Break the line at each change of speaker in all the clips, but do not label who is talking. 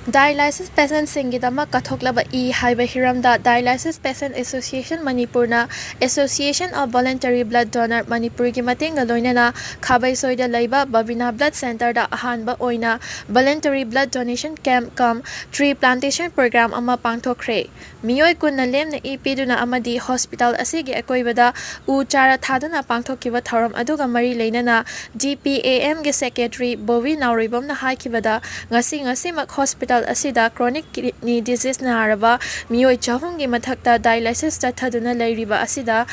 Dialysis patient singidama kathoklaba haiba hiramda Dialysis Patient Association Manipurna Association of Voluntary Blood Donor Manipur gi matenga loinana khabai soida laiba Babina Blood Center da ahanba oina Voluntary Blood Donation Camp Tree Plantation Program ama pangthokre miyoi kunna lemna ipiduna amadi hospital asigi akoibada u chara thaduna pangthokiba thoram aduga mari leinana Dpam gi secretary Bovi Nauribam na haikibada ngasi mak hospital asida chronic kidney disease naraba miyoi chahungi mathakta dialysis chathaduna lairiba asida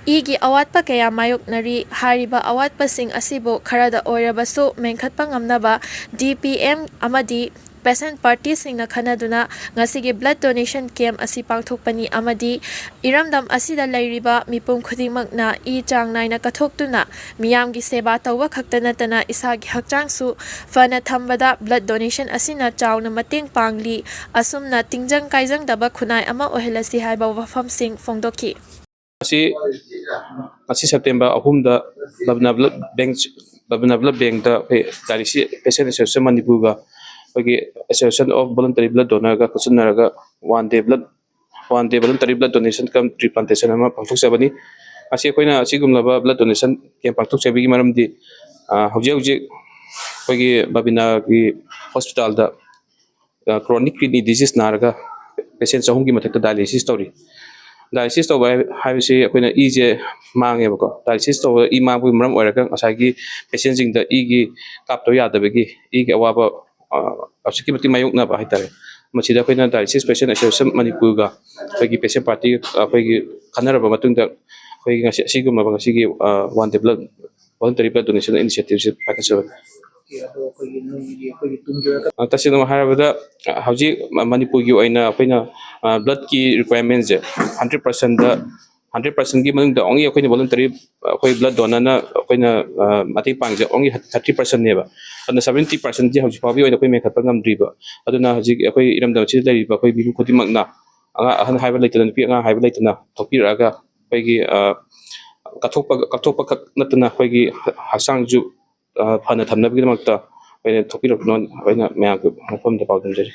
igi awatpa kaya mayoknari hariba awatpa sing asibo kharada oirabasu menkhatpa ngamnaba Dpam amadi patient party singna khanaduna ngasigi blood donation camp asi pangthokpani amadi iramdam asida lairiba mipum khudingmakna chang naina kathoktuna miyamgi seba tawwa khaktanatana isagi hakchangsu fana thambada blood donation asina chawna mateng pangli asumna tingjang kaijang daba khunai ama ohelasi haiba wafam sing fongdoki
asi September 3 da Babna Blood Bank da Dialysis Patient Association Manipur ga Association of Voluntary Blood Donor ga kusunaraga one day voluntary blood donation camp tree plantation ama pangthokjabani asi koina asigumlaba blood donation camp pangthokjabigi maramdi hauji Babina gi hospital da chronic kidney disease naraga patient sahumgi mathakta dialysis story dialysis to by habisi koina ije mange bako dialysis to mangbu maram oiraga asagi patient jing da igi kapto yadabagi igi awaba asiki mati mayuk na ba hitare machida koina dialysis patient association Manipur ga koigi patient party koigi khanaraba matungda koigi ngasi siguma ngasi one day blood voluntary blood donation initiative pakasaba tasino harabada hauji Manipur gi oina koina blood ki requirements 100% da 100% gi manung da ongi koina voluntary koi blood donor na koina mati pangje ongi 30% neba adna 70% ji hauji pabi oina koi mekhatpa ngamdriba aduna hauji koi iramda chi leriba koi bi khodimakna anga ahan haiba leitana pi anga haiba leitana thopiraga koi gi kathokpa natna koi gi hasangju fana thamnabigi makta thopiroknon oina mayam mafam da pawdamjari